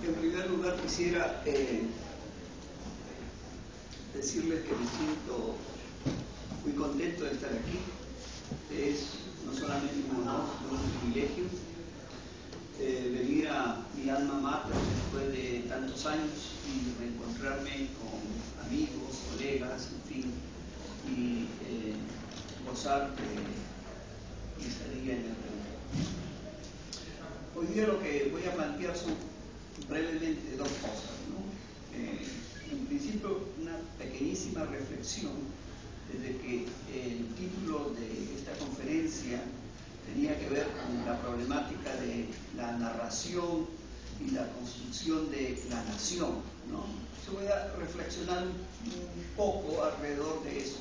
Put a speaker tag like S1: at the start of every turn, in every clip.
S1: En primer lugar quisiera decirles que me siento muy contento de estar aquí. Es no solamente un honor, sino un privilegio venir a mi alma mater después de tantos años y reencontrarme con amigos, colegas, en fin, y gozar de mi estadía en el Perú. Hoy día lo que voy a plantear son brevemente dos cosas, ¿no? En principio, una pequeñísima reflexión desde que el título de esta conferencia tenía que ver con la problemática de la narración y la construcción de la nación, ¿no? Yo voy a reflexionar un poco alrededor de eso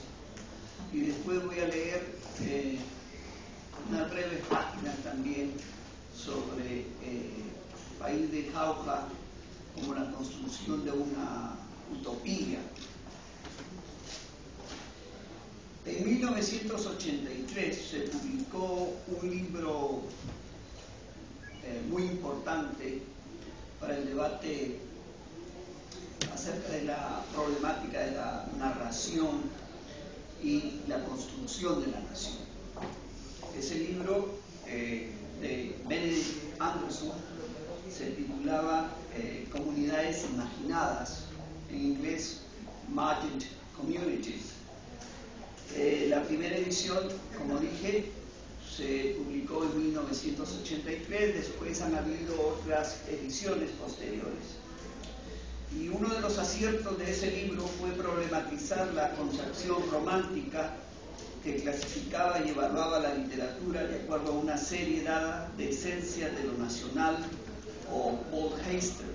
S1: y después voy a leer unas breves páginas también sobre País de Jauja como la construcción de una utopía. En 1983 se publicó un libro muy importante para el debate acerca de la problemática de la narración y la construcción de la nación. Ese libro de Benedict Anderson se titulaba Comunidades Imaginadas, en inglés Imagined Communities. La primera edición, como dije, se publicó en 1983, después han habido otras ediciones posteriores. Y uno de los aciertos de ese libro fue problematizar la concepción romántica que clasificaba y evaluaba la literatura de acuerdo a una serie dada de esencias de lo nacional o Waldheister.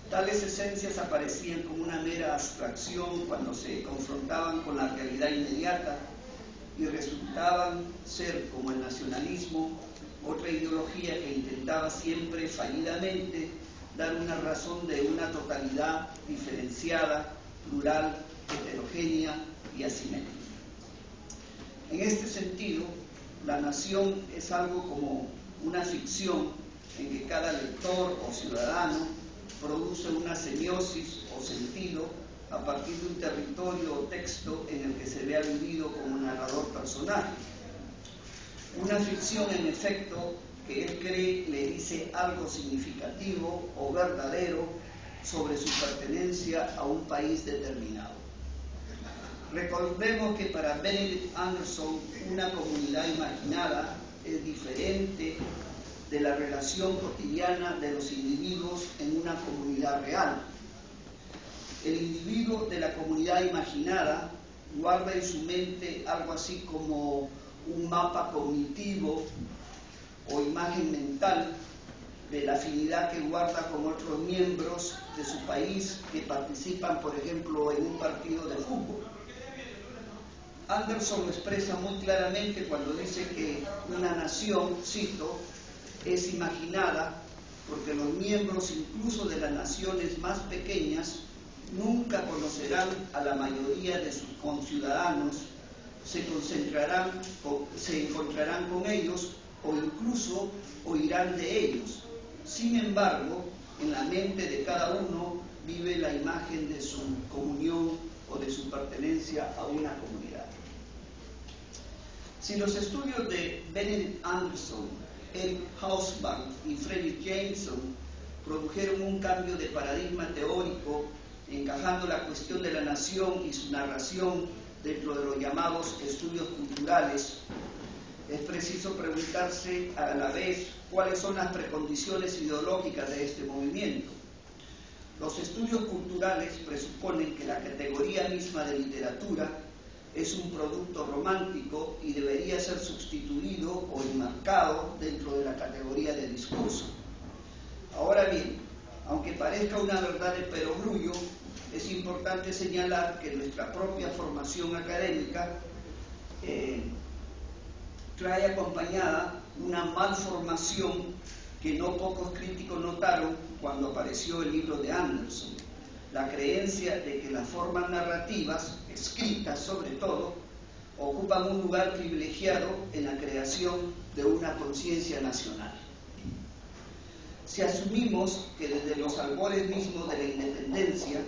S1: Tales esencias aparecían como una mera abstracción cuando se confrontaban con la realidad inmediata y resultaban ser, como el nacionalismo, otra ideología que intentaba siempre fallidamente dar una razón de una totalidad diferenciada, plural, heterogénea y asimétrica. En este sentido, la nación es algo como una ficción en que cada lector o ciudadano produce una semiosis o sentido a partir de un territorio o texto en el que se vea vivido como un narrador personal. Una ficción, en efecto, que él cree le dice algo significativo o verdadero sobre su pertenencia a un país determinado. Recordemos que para Benedict Anderson una comunidad imaginada es diferente de la relación cotidiana de los individuos en una comunidad real. El individuo de la comunidad imaginada guarda en su mente algo así como un mapa cognitivo o imagen mental de la afinidad que guarda con otros miembros de su país que participan, por ejemplo, en un partido de fútbol. Anderson lo expresa muy claramente cuando dice que una nación, cito, es imaginada porque los miembros incluso de las naciones más pequeñas nunca conocerán a la mayoría de sus conciudadanos, se encontrarán con ellos o incluso oirán de ellos. Sin embargo, en la mente de cada uno vive la imagen de su comunión o de su pertenencia a una comunidad. Si los estudios de Benedict Anderson, Eric Hobsbawm y Fredric Jameson produjeron un cambio de paradigma teórico, encajando la cuestión de la nación y su narración dentro de los llamados estudios culturales, es preciso preguntarse a la vez cuáles son las precondiciones ideológicas de este movimiento. Los estudios culturales presuponen que la categoría misma de literatura es un producto romántico y debería ser sustituido o enmarcado dentro de la categoría de discurso. Ahora bien, aunque parezca una verdad de perogrullo, es importante señalar que nuestra propia formación académica trae acompañada una malformación que no pocos críticos notaron cuando apareció el libro de Anderson: la creencia de que las formas narrativas, escritas sobre todo, ocupan un lugar privilegiado en la creación de una conciencia nacional. Si Si asumimos que desde los albores mismos de la independencia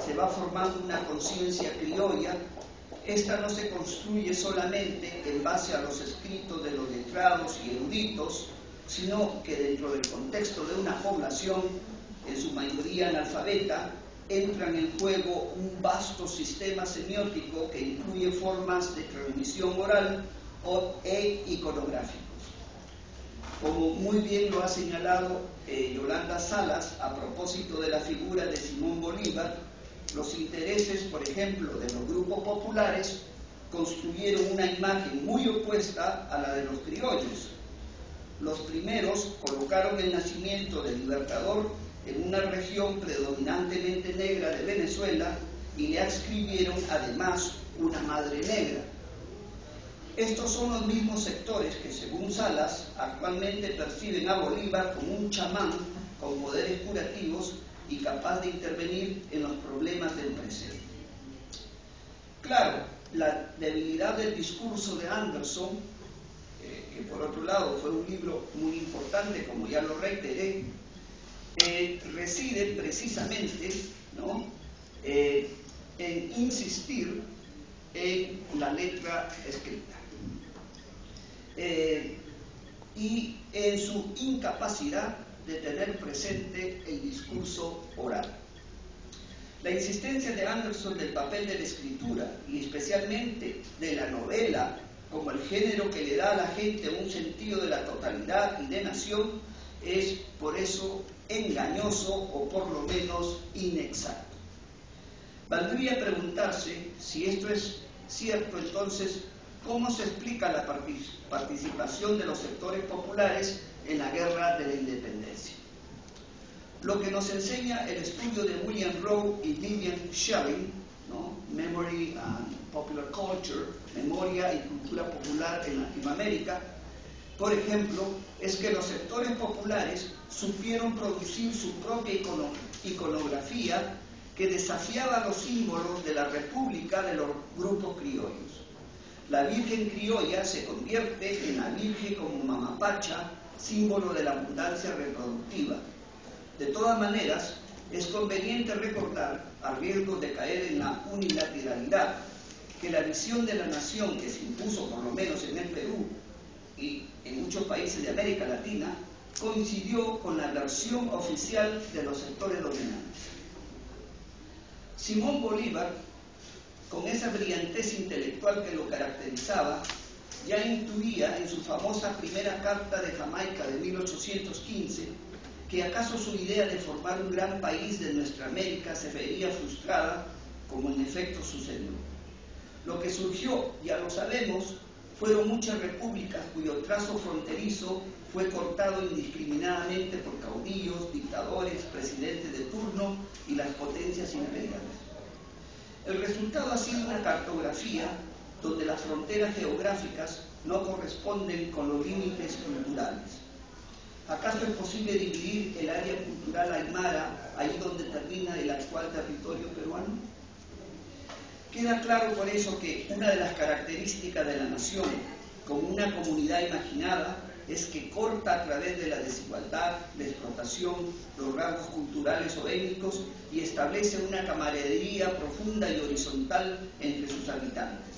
S1: se va formando una conciencia criolla, esta no se construye solamente en base a los escritos de los letrados y eruditos, sino que dentro del contexto de una población, en su mayoría analfabeta, entran en juego un vasto sistema semiótico que incluye formas de transmisión oral e iconográficos. Como muy bien lo ha señalado Yolanda Salas a propósito de la figura de Simón Bolívar, los intereses, por ejemplo, de los grupos populares construyeron una imagen muy opuesta a la de los criollos. Los primeros colocaron el nacimiento del Libertador en una región predominantemente negra de Venezuela y le adscribieron además una madre negra. Estos son los mismos sectores que, según Salas, actualmente perciben a Bolívar como un chamán con poderes curativos y capaz de intervenir en los problemas del presente. Claro, la debilidad del discurso de Anderson, que por otro lado fue un libro muy importante, como ya lo reiteré, reside precisamente, ¿no?, en insistir en la letra escrita y en su incapacidad de tener presente el discurso oral. La insistencia de Anderson del papel de la escritura y especialmente de la novela como el género que le da a la gente un sentido de la totalidad y de nación es por eso engañoso o por lo menos inexacto. Valdría preguntarse si esto es cierto, entonces, ¿cómo se explica la participación de los sectores populares en la guerra de la independencia? Lo que nos enseña el estudio de William Rowe y Vivian Schelling, ¿no?, Memory and Popular Culture, Memoria y Cultura Popular en Latinoamérica, por ejemplo, es que los sectores populares supieron producir su propia iconografía que desafiaba los símbolos de la república de los grupos criollos. La Virgen criolla se convierte en la Virgen como mamapacha, símbolo de la abundancia reproductiva. De todas maneras, es conveniente recordar, a riesgo de caer en la unilateralidad, que la visión de la nación que se impuso, por lo menos en el Perú y en muchos países de América Latina, coincidió con la versión oficial de los sectores dominantes. Simón Bolívar, con esa brillantez intelectual que lo caracterizaba, ya intuía en su famosa primera carta de Jamaica de 1815 que acaso su idea de formar un gran país de nuestra América se vería frustrada, como en efecto sucedió. Lo que surgió, ya lo sabemos, fueron muchas repúblicas cuyo trazo fronterizo fue cortado indiscriminadamente por caudillos, dictadores, presidentes de turno y las potencias imperiales. El resultado ha sido una cartografía donde las fronteras geográficas no corresponden con los límites culturales. ¿Acaso es posible dividir el área cultural aymara ahí donde termina el actual territorio peruano? Queda claro por eso que una de las características de la nación como una comunidad imaginada es que corta a través de la desigualdad, la explotación, los rasgos culturales o étnicos y establece una camaradería profunda y horizontal entre sus habitantes.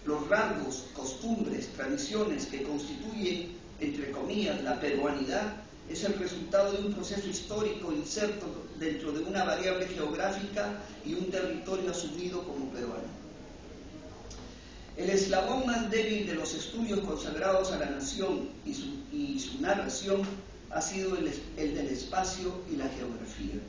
S1: Los rasgos, costumbres, tradiciones que constituyen, entre comillas, la peruanidad es el resultado de un proceso histórico inserto dentro de una variable geográfica y un territorio asumido como peruano. El eslabón más débil de los estudios consagrados a la nación y su narración ha sido el del espacio y la geografía.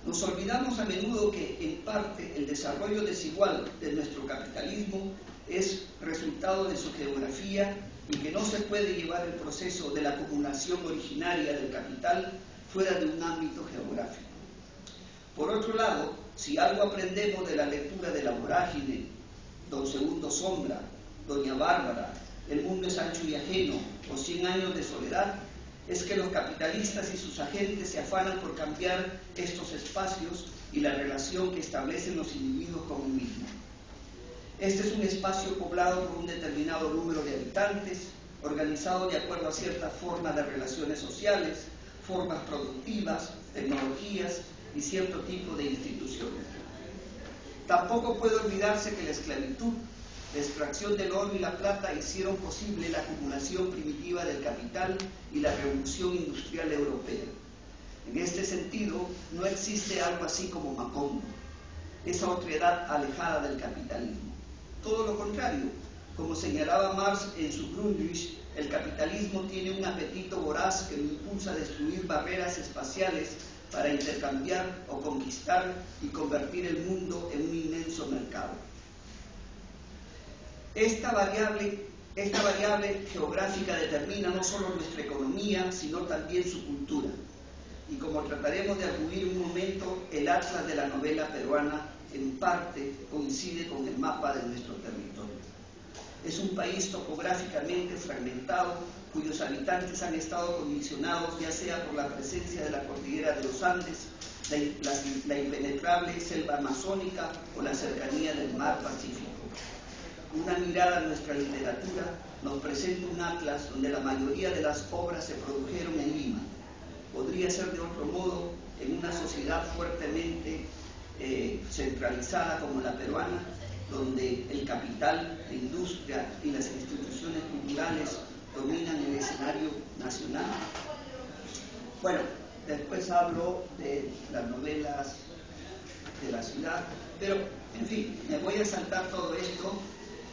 S1: Nos olvidamos a menudo que, en parte, el desarrollo desigual de nuestro capitalismo es resultado de su geografía y que no se puede llevar el proceso de la acumulación originaria del capital fuera de un ámbito geográfico. Por otro lado, si algo aprendemos de la lectura de La Vorágine, Don Segundo Sombra, Doña Bárbara, El mundo es ancho y ajeno o 100 años de soledad, es que los capitalistas y sus agentes se afanan por cambiar estos espacios y la relación que establecen los individuos con el mismo. Este es un espacio poblado por un determinado número de habitantes, organizado de acuerdo a cierta forma de relaciones sociales, formas productivas, tecnologías y cierto tipo de instituciones. Tampoco puede olvidarse que la esclavitud, la extracción del oro y la plata hicieron posible la acumulación primitiva del capital y la revolución industrial europea. En este sentido, no existe algo así como Macondo, esa otredad alejada del capitalismo. Todo lo contrario, como señalaba Marx en su Grundrisse, el capitalismo tiene un apetito voraz que lo impulsa a destruir barreras espaciales para intercambiar o conquistar y convertir el mundo en un inmenso mercado. Esta variable geográfica determina no solo nuestra economía, sino también su cultura. Y como trataremos de arguir un momento, el atlas de la novela peruana en parte coincide con el mapa de nuestro territorio. Es un país topográficamente fragmentado, cuyos habitantes han estado condicionados ya sea por la presencia de la cordillera de los Andes, la impenetrable selva amazónica o la cercanía del mar Pacífico. Una mirada a nuestra literatura nos presenta un atlas donde la mayoría de las obras se produjeron en Lima. Podría ser de otro modo en una sociedad fuertemente centralizada como la peruana, donde el capital, la industria y las instituciones culturales dominan el escenario nacional. Bueno, después hablo de las novelas de la ciudad, pero en fin, me voy a saltar todo esto.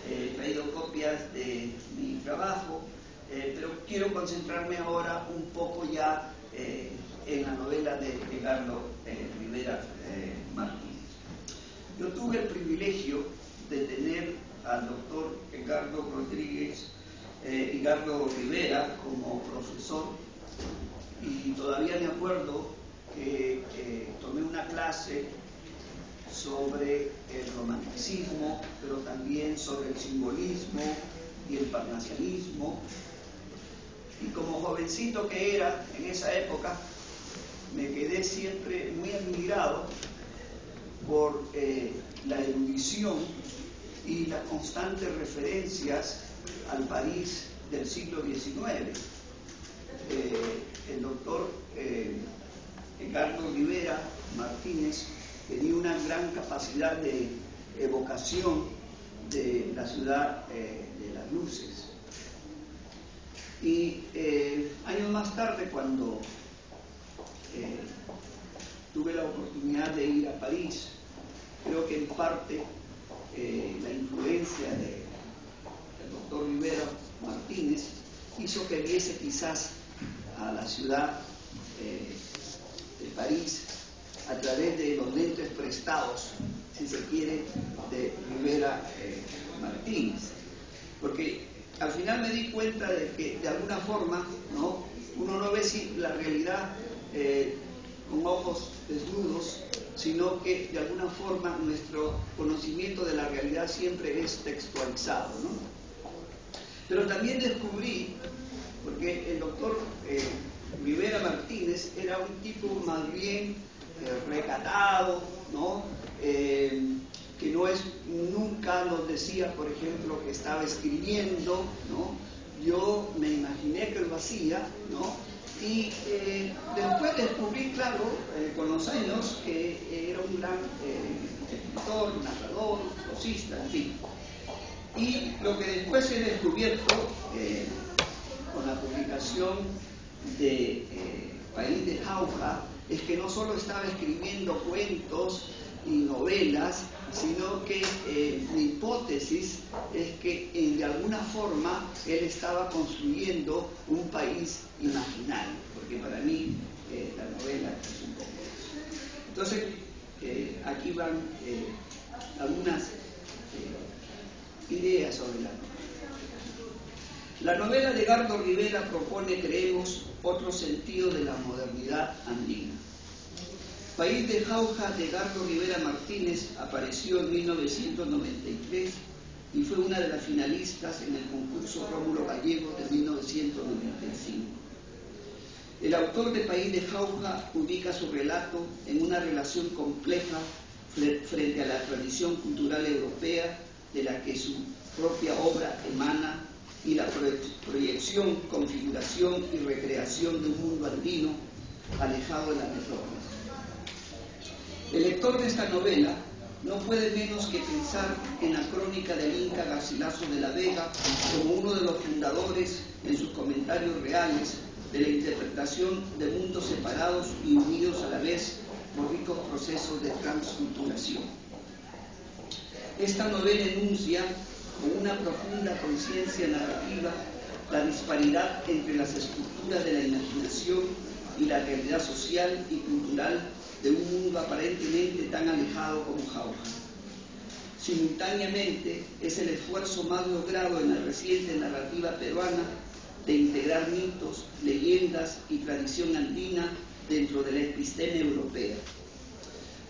S1: He traído copias de mi trabajo, pero quiero concentrarme ahora un poco ya en la novela de Edgardo Rivera Martínez. Yo tuve el privilegio de tener al doctor Edgardo Rivera como profesor, y todavía me acuerdo que tomé una clase sobre el romanticismo, pero también sobre el simbolismo y el parnasianismo. Y como jovencito que era en esa época, me quedé siempre muy admirado por la erudición y las constantes referencias al París del siglo XIX. El doctor Edgardo Rivera Martínez tenía una gran capacidad de evocación de la ciudad de las luces. Y años más tarde, cuando tuve la oportunidad de ir a París, creo que en parte la influencia del doctor Rivera Martínez hizo que viese quizás a la ciudad de París a través de los lentes prestados, si se quiere, de Rivera Martínez. Porque al final me di cuenta de que de alguna forma, ¿no?, uno no ve la realidad con ojos desnudos, sino que de alguna forma nuestro conocimiento de la realidad siempre es textualizado, ¿no? Pero también descubrí, porque el doctor Rivera Martínez era un tipo más bien recatado, ¿no? Que nunca nos decía, por ejemplo, que estaba escribiendo, ¿no? Yo me imaginé que lo hacía, ¿no? Y después descubrí, claro, con los años, que era un gran escritor, narrador, prosista, en fin. Y lo que después he descubierto con la publicación de País de Jauja es que no solo estaba escribiendo cuentos y novelas, sino que mi hipótesis es que de alguna forma él estaba construyendo un país imaginario, porque para mí la novela es un poco eso. Entonces, aquí van algunas ideas sobre la novela. La novela de Edgardo Rivera propone, creemos, otro sentido de la modernidad andina. País de Jauja de Edgardo Rivera Martínez apareció en 1993 y fue una de las finalistas en el concurso Rómulo Gallego de 1995. El autor de País de Jauja ubica su relato en una relación compleja frente a la tradición cultural europea de la que su propia obra emana, y la proyección, configuración y recreación de un mundo andino lector de esta novela no puede menos que pensar en la crónica del Inca Garcilaso de la Vega como uno de los fundadores, en sus comentarios reales, de la interpretación de mundos separados y unidos a la vez por ricos procesos de transculturación. Esta novela enuncia con una profunda conciencia narrativa la disparidad entre las estructuras de la imaginación y la realidad social y cultural de un mundo aparentemente tan alejado como Jauja. Simultáneamente, es el esfuerzo más logrado en la reciente narrativa peruana de integrar mitos, leyendas y tradición andina dentro de la episteme europea.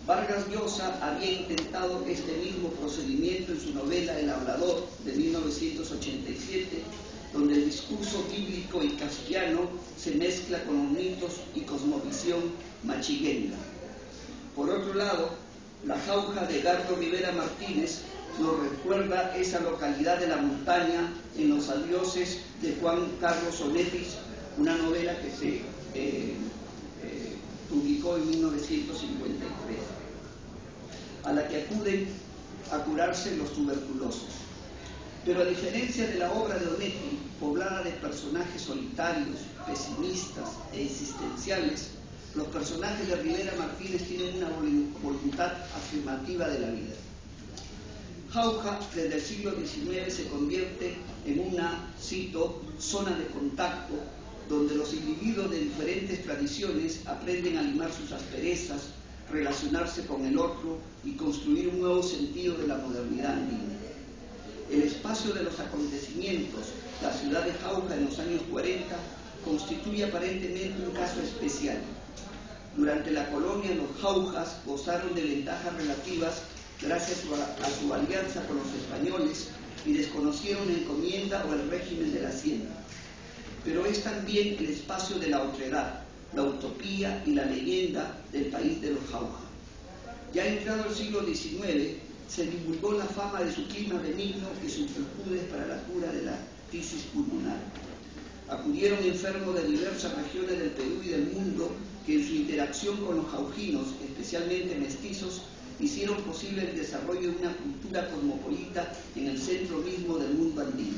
S1: Vargas Llosa había intentado este mismo procedimiento en su novela El Hablador de 1987, donde el discurso bíblico y kafkiano se mezcla con los mitos y cosmovisión machiguenga. Por otro lado, La Jauja de Gardo Rivera Martínez nos recuerda esa localidad de la montaña en Los Adioses de Juan Carlos Onetis, una novela que se publicó en 1953, a la que acuden a curarse los tuberculosos. Pero a diferencia de la obra de Onetti, poblada de personajes solitarios, pesimistas e existenciales, los personajes de Rivera Martínez tienen una voluntad afirmativa de la vida. Jauja, desde el siglo XIX, se convierte en una, cito, zona de contacto, donde los individuos de diferentes tradiciones aprenden a limar sus asperezas, relacionarse con el otro y construir un nuevo sentido de la modernidad andina. El espacio de los acontecimientos, la ciudad de Jauja en los años 40, constituye aparentemente un caso especial. Durante la colonia, los jaujas gozaron de ventajas relativas gracias a su alianza con los españoles y desconocieron la encomienda o el régimen de la hacienda. Pero es también el espacio de la otredad, la utopía y la leyenda del país de los jaujas. Ya entrado el siglo XIX, se divulgó la fama de su clima benigno y sus virtudes para la cura de la crisis pulmonar. Acudieron enfermos de diversas regiones del Perú y del mundo que en su interacción con los jaujinos, especialmente mestizos, hicieron posible el desarrollo de una cultura cosmopolita en el centro mismo del mundo andino.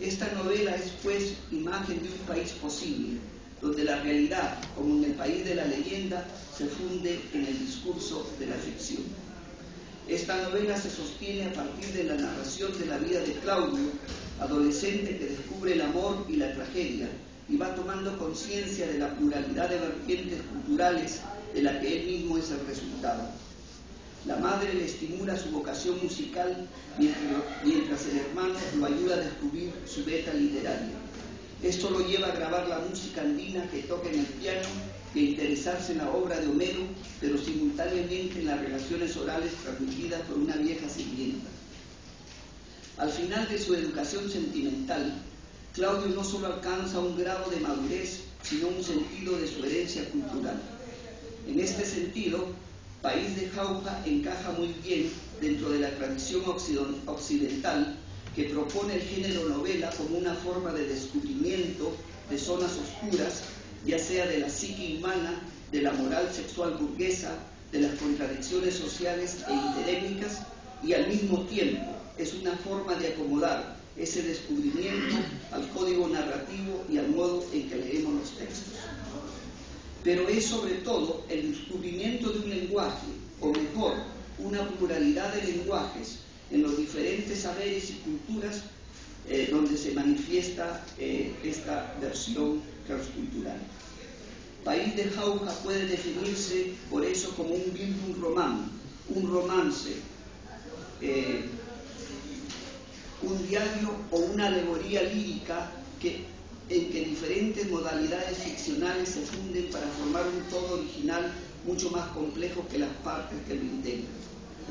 S1: Esta novela es, pues, imagen de un país posible, donde la realidad, como en el país de la leyenda, se funde en el discurso de la ficción. Esta novela se sostiene a partir de la narración de la vida de Claudio, adolescente que descubre el amor y la tragedia, y va tomando conciencia de la pluralidad de vertientes culturales de la que él mismo es el resultado. La madre le estimula su vocación musical mientras el hermano lo ayuda a descubrir su beta literaria. Esto lo lleva a grabar la música andina que toca en el piano y a interesarse en la obra de Homero, pero simultáneamente en las relaciones orales transmitidas por una vieja sirvienta. Al final de su educación sentimental, Claudio no solo alcanza un grado de madurez, sino un sentido de su herencia cultural. En este sentido, País de Jauja encaja muy bien dentro de la tradición occidental que propone el género novela como una forma de descubrimiento de zonas oscuras, ya sea de la psique humana, de la moral sexual burguesa, de las contradicciones sociales e interétnicas, y al mismo tiempo es una forma de acomodar ese descubrimiento al código narrativo y al modo en que leemos los textos. Pero es sobre todo el descubrimiento de un lenguaje, o mejor, una pluralidad de lenguajes en los diferentes saberes y culturas donde se manifiesta esta versión transcultural. País de Jauja puede definirse por eso como un Bildungsroman, un romance, un diario o una alegoría lírica en que diferentes modalidades ficcionales se funden para formar un todo original mucho más complejo que las partes que lo integran,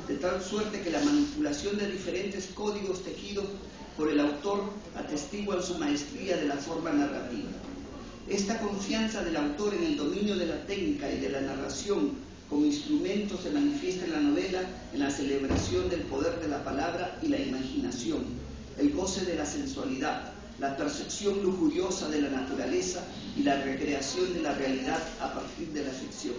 S1: de tal suerte que la manipulación de diferentes códigos tejidos por el autor atestiguan su maestría de la forma narrativa. Esta confianza del autor en el dominio de la técnica y de la narración como instrumento se manifiesta en la novela en la celebración del poder de la palabra y la imaginación, el goce de la sensualidad, la percepción lujuriosa de la naturaleza y la recreación de la realidad a partir de la ficción.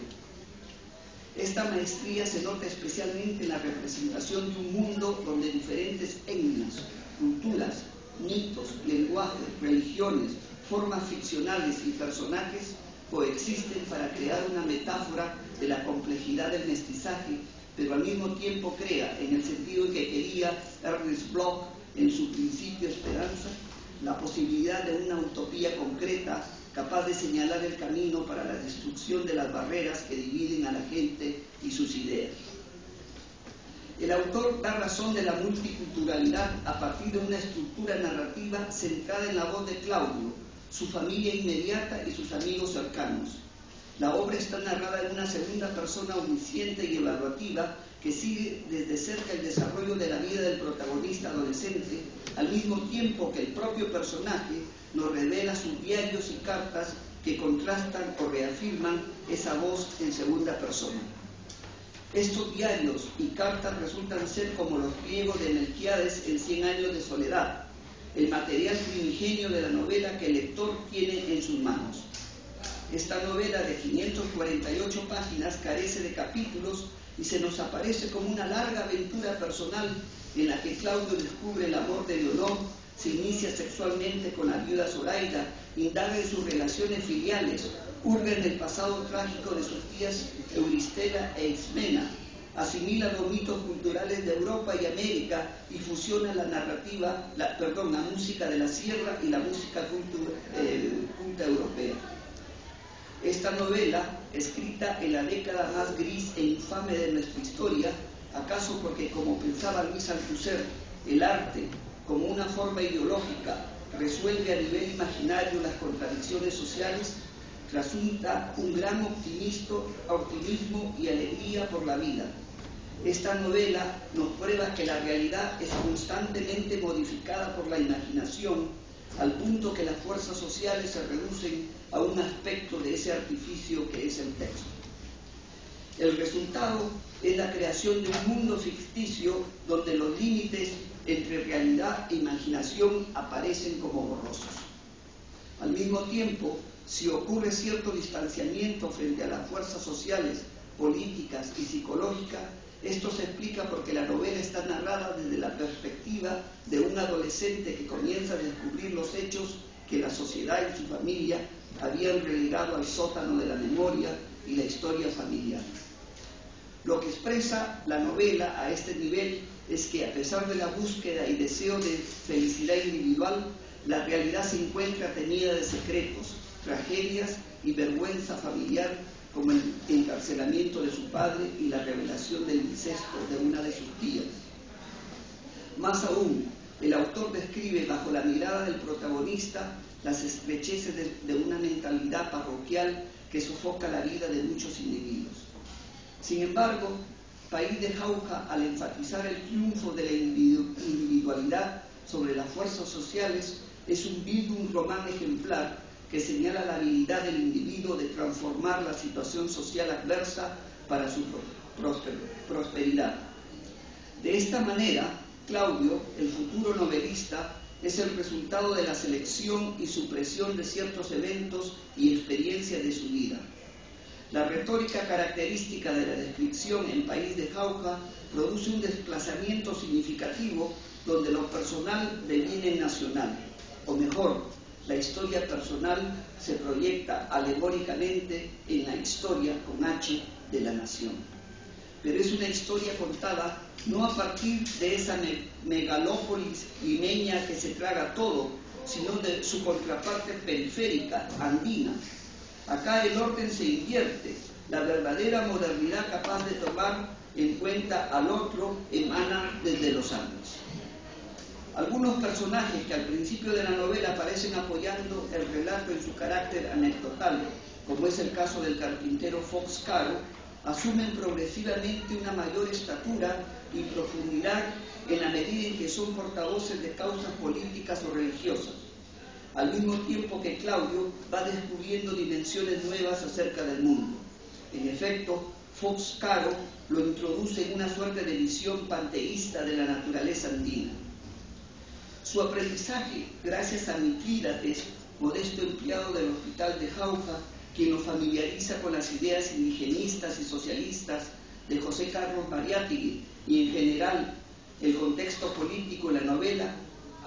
S1: Esta maestría se nota especialmente en la representación de un mundo donde diferentes etnias, culturas, mitos, lenguajes, religiones, formas ficcionales y personajes coexisten para crear una metáfora de la complejidad del mestizaje, pero al mismo tiempo crea, en el sentido que quería Ernest Bloch en su Principio Esperanza, la posibilidad de una utopía concreta capaz de señalar el camino para la destrucción de las barreras que dividen a la gente y sus ideas. El autor da razón de la multiculturalidad a partir de una estructura narrativa centrada en la voz de Claudio, su familia inmediata y sus amigos cercanos. La obra está narrada en una segunda persona omnisciente y evaluativa que sigue desde cerca el desarrollo de la vida del protagonista adolescente, al mismo tiempo que el propio personaje nos revela sus diarios y cartas que contrastan o reafirman esa voz en segunda persona. Estos diarios y cartas resultan ser como los pliegos de Melquíades en 100 años de soledad, el material primigenio de la novela que el lector tiene en sus manos. Esta novela de 548 páginas carece de capítulos y se nos aparece como una larga aventura personal en la que Claudio descubre el amor de Leonor, se inicia sexualmente con la viuda Zoraida, indaga en sus relaciones filiales, hurga en el pasado trágico de sus tías Euristela e Ismena, asimila los mitos culturales de Europa y América y fusiona la música de la sierra y la música culta europea. Esta novela, escrita en la década más gris e infame de nuestra historia, acaso porque, como pensaba Luis Althusser, el arte, como una forma ideológica, resuelve a nivel imaginario las contradicciones sociales, resulta un gran optimismo y alegría por la vida. Esta novela nos prueba que la realidad es constantemente modificada por la imaginación, al punto que las fuerzas sociales se reducen a un aspecto de ese artificio que es el texto. El resultado es la creación de un mundo ficticio donde los límites entre realidad e imaginación aparecen como borrosos. Al mismo tiempo, si ocurre cierto distanciamiento frente a las fuerzas sociales, políticas y psicológicas, esto se explica porque la novela está narrada desde la perspectiva de un adolescente que comienza a descubrir los hechos que la sociedad y su familia habían relegado al sótano de la memoria y la historia familiar. Lo que expresa la novela a este nivel es que, a pesar de la búsqueda y deseo de felicidad individual, la realidad se encuentra teñida de secretos, tragedias y vergüenza familiar, como el encarcelamiento de su padre y la revelación del incesto de una de sus tías. Más aún, el autor describe bajo la mirada del protagonista las estrecheces de una mentalidad parroquial que sofoca la vida de muchos individuos. Sin embargo, País de Jauja, al enfatizar el triunfo de la individualidad sobre las fuerzas sociales, es un bildung román ejemplar que señala la habilidad del individuo de transformar la situación social adversa para su prosperidad. De esta manera, Claudio, el futuro novelista, es el resultado de la selección y supresión de ciertos eventos y experiencias de su vida. La retórica característica de la descripción en País de Jauja produce un desplazamiento significativo donde lo personal deviene nacional, o mejor, la historia personal se proyecta alegóricamente en la historia con H de la nación. Pero es una historia contada no a partir de esa megalópolis limeña que se traga todo, sino de su contraparte periférica, andina. Acá el orden se invierte, la verdadera modernidad capaz de tomar en cuenta al otro emana desde los Andes. Algunos personajes que al principio de la novela aparecen apoyando el relato en su carácter anecdotal, como es el caso del carpintero Fox Caro, asumen progresivamente una mayor estatura y profundidad en la medida en que son portavoces de causas políticas o religiosas, al mismo tiempo que Claudio va descubriendo dimensiones nuevas acerca del mundo. En efecto, Fox Caro lo introduce en una suerte de visión panteísta de la naturaleza andina. Su aprendizaje, gracias a Mitrídates, modesto empleado del hospital de Jauja, quien nos familiariza con las ideas indigenistas y socialistas de José Carlos Mariátegui y en general el contexto político de la novela,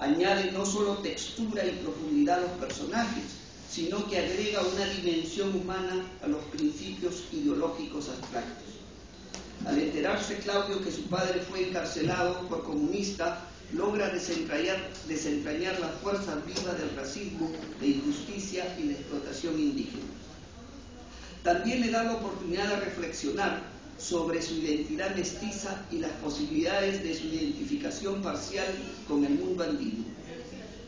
S1: añade no solo textura y profundidad a los personajes, sino que agrega una dimensión humana a los principios ideológicos abstractos. Al enterarse Claudio que su padre fue encarcelado por comunista, logra desentrañar las fuerzas vivas del racismo, la injusticia y la explotación indígena. También le da la oportunidad de reflexionar sobre su identidad mestiza y las posibilidades de su identificación parcial con el mundo andino.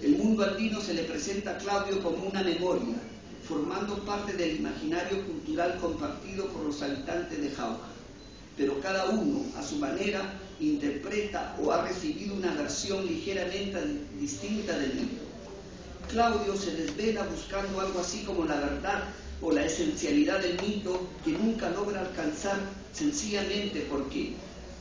S1: El mundo andino se le presenta a Claudio como una memoria, formando parte del imaginario cultural compartido por los habitantes de Jauja. Pero cada uno, a su manera, interpreta o ha recibido una versión ligeramente distinta del mito. Claudio se desvela buscando algo así como la verdad o la esencialidad del mito que nunca logra alcanzar sencillamente porque,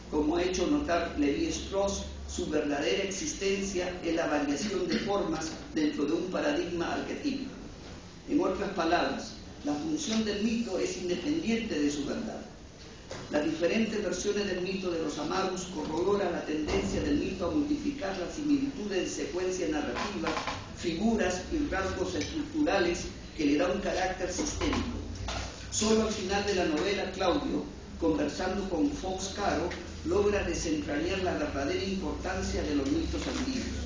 S1: como ha hecho notar Lévi-Strauss, su verdadera existencia es la variación de formas dentro de un paradigma arquetípico. En otras palabras, la función del mito es independiente de su verdad. Las diferentes versiones del mito de los Amagus corroboran la tendencia del mito a multiplicar las similitudes de secuencia narrativa, figuras y rasgos estructurales que le da un carácter sistémico. Solo al final de la novela, Claudio, conversando con Fox Caro, logra desentrañar la verdadera importancia de los mitos andinos.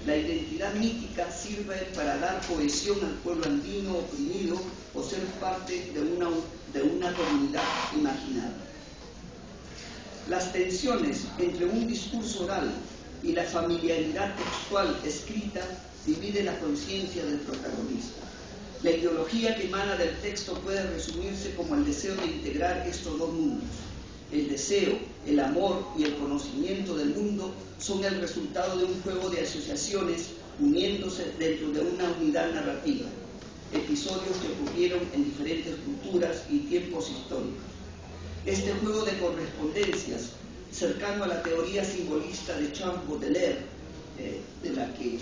S1: La identidad mítica sirve para dar cohesión al pueblo andino oprimido o ser parte de una comunidad imaginada. Las tensiones entre un discurso oral y la familiaridad textual escrita divide la conciencia del protagonista. La ideología que emana del texto puede resumirse como el deseo de integrar estos dos mundos. El deseo, el amor y el conocimiento del mundo son el resultado de un juego de asociaciones uniéndose dentro de una unidad narrativa, episodios que ocurrieron en diferentes culturas y tiempos históricos. Este juego de correspondencias, cercano a la teoría simbolista de Charles Baudelaire, de la que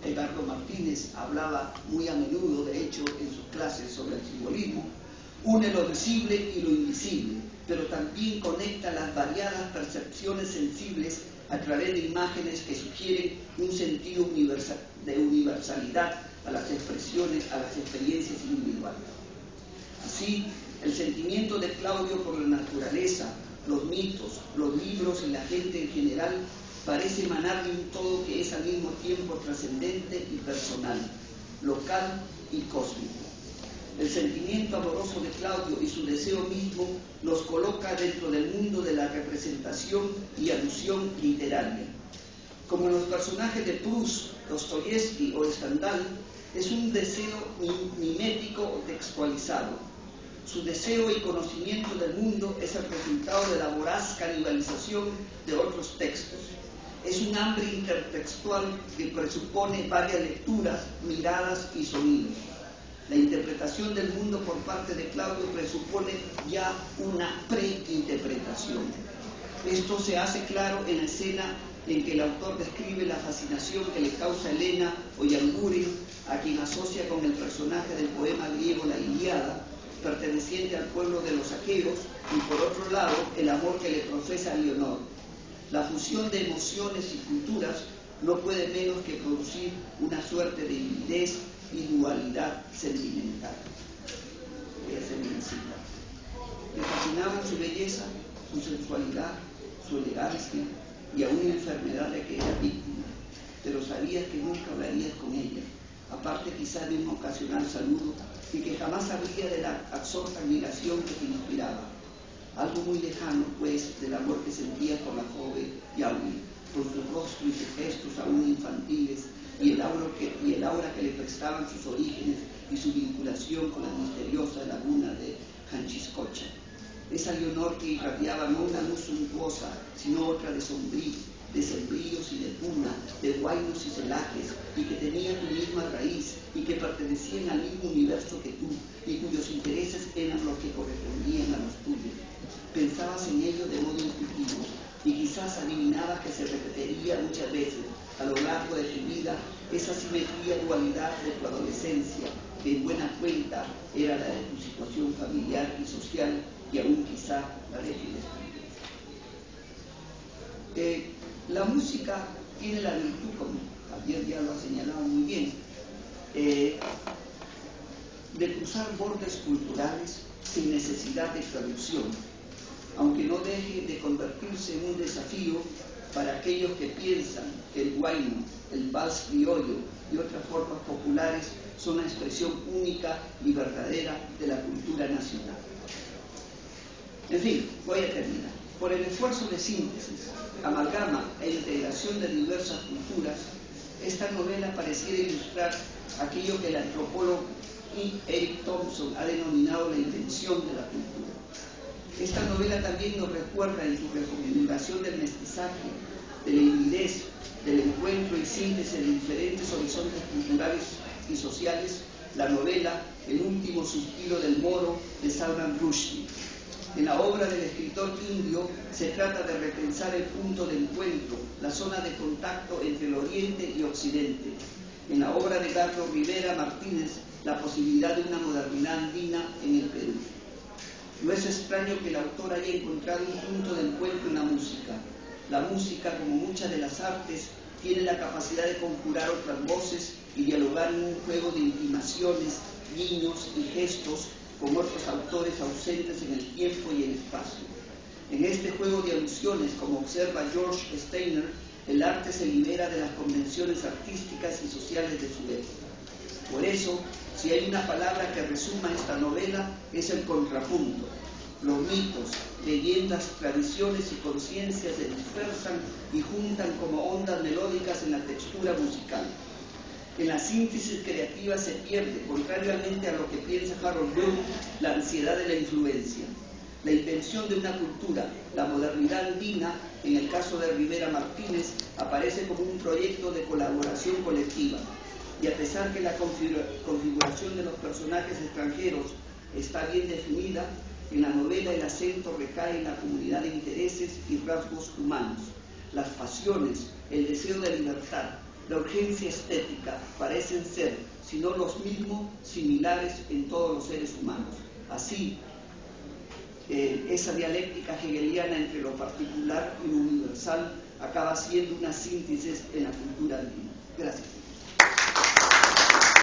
S1: Edgardo Martínez hablaba muy a menudo, de hecho, en sus clases sobre el simbolismo, une lo visible y lo invisible, pero también conecta las variadas percepciones sensibles a través de imágenes que sugieren un sentido de universalidad a las expresiones, a las experiencias individuales. Así, el sentimiento de Claudio por la naturaleza, los mitos, los libros y la gente en general parece emanar de un todo que es al mismo tiempo trascendente y personal, local y cósmico. El sentimiento amoroso de Claudio y su deseo mismo los coloca dentro del mundo de la representación y alusión literaria. Como los personajes de Proust, Dostoyevsky o Stendhal, es un deseo mimético o textualizado. Su deseo y conocimiento del mundo es el resultado de la voraz canibalización de otros textos. Es un hambre intertextual que presupone varias lecturas, miradas y sonidos. La interpretación del mundo por parte de Claudio presupone ya una preinterpretación. Esto se hace claro en la escena en que el autor describe la fascinación que le causa Helena o Yangurin, a quien asocia con el personaje del poema griego La Ilíada, perteneciente al pueblo de los aqueos, y por otro lado, el amor que le profesa a Leonor. La fusión de emociones y culturas no puede menos que producir una suerte de hibridez y dualidad sentimental. Voy a hacer una cita. Me fascinaban su belleza, su sensualidad, su elegancia y aún la enfermedad de que era víctima, pero sabías que nunca hablarías con ella, aparte quizá de un ocasional saludo, y que jamás habría de la absorta admiración que te inspiraba. Algo muy lejano, pues, del amor que sentía por la joven Yaui, por su rostro y sus gestos aún infantiles, y el aura que le prestaban sus orígenes y su vinculación con la misteriosa laguna de Hanchiscocha. Esa Leonor que irradiaba no una luz suntuosa, sino otra de sembríos y de puna, de guainos y celajes, y que tenía tu misma raíz, y que pertenecían al mismo universo que tú, y cuyos intereses eran los que correspondían a los tuyos. Pensabas en ello de modo intuitivo, y quizás adivinabas que se repetiría muchas veces a lo largo de tu vida esa simetría dualidad de tu adolescencia, que en buena cuenta era la de tu situación familiar y social y aún quizá la de quienes vives. La música tiene la virtud, como Javier ya lo ha señalado muy bien, de cruzar bordes culturales sin necesidad de traducción, aunque no deje de convertirse en un desafío para aquellos que piensan que el huayno, el vals criollo y otras formas populares son la expresión única y verdadera de la cultura nacional. En fin, voy a terminar. Por el esfuerzo de síntesis, amalgama e integración de diversas culturas, esta novela pareciera ilustrar aquello que el antropólogo Eric Thompson ha denominado la invención de la cultura. Esta novela también nos recuerda en su reconfiguración del mestizaje, de la hibridez, del encuentro y síntesis de diferentes horizontes culturales y sociales, la novela El último suspiro del moro de Salman Rushdie. En la obra del escritor indio se trata de repensar el punto de encuentro, la zona de contacto entre el Oriente y Occidente. En la obra de Carlos Rivera Martínez, la posibilidad de una modernidad andina en el Perú. No es extraño que el autor haya encontrado un punto de encuentro en la música. La música, como muchas de las artes, tiene la capacidad de conjurar otras voces y dialogar en un juego de intimaciones, guiños y gestos con otros autores ausentes en el tiempo y el espacio. En este juego de alusiones, como observa George Steiner, el arte se libera de las convenciones artísticas y sociales de su época. Por eso, si hay una palabra que resuma esta novela, es el contrapunto. Los mitos, leyendas, tradiciones y conciencias se dispersan y juntan como ondas melódicas en la textura musical. En la síntesis creativa se pierde, contrariamente a lo que piensa Harold Bloom, la ansiedad de la influencia. La invención de una cultura, la modernidad andina, en el caso de Rivera Martínez, aparece como un proyecto de colaboración colectiva. Y a pesar que la configuración de los personajes extranjeros está bien definida, en la novela el acento recae en la comunidad de intereses y rasgos humanos. Las pasiones, el deseo de libertad, la urgencia estética parecen ser, si no los mismos, similares en todos los seres humanos. Así, esa dialéctica hegeliana entre lo particular y lo universal acaba siendo una síntesis en la cultura andina. Gracias.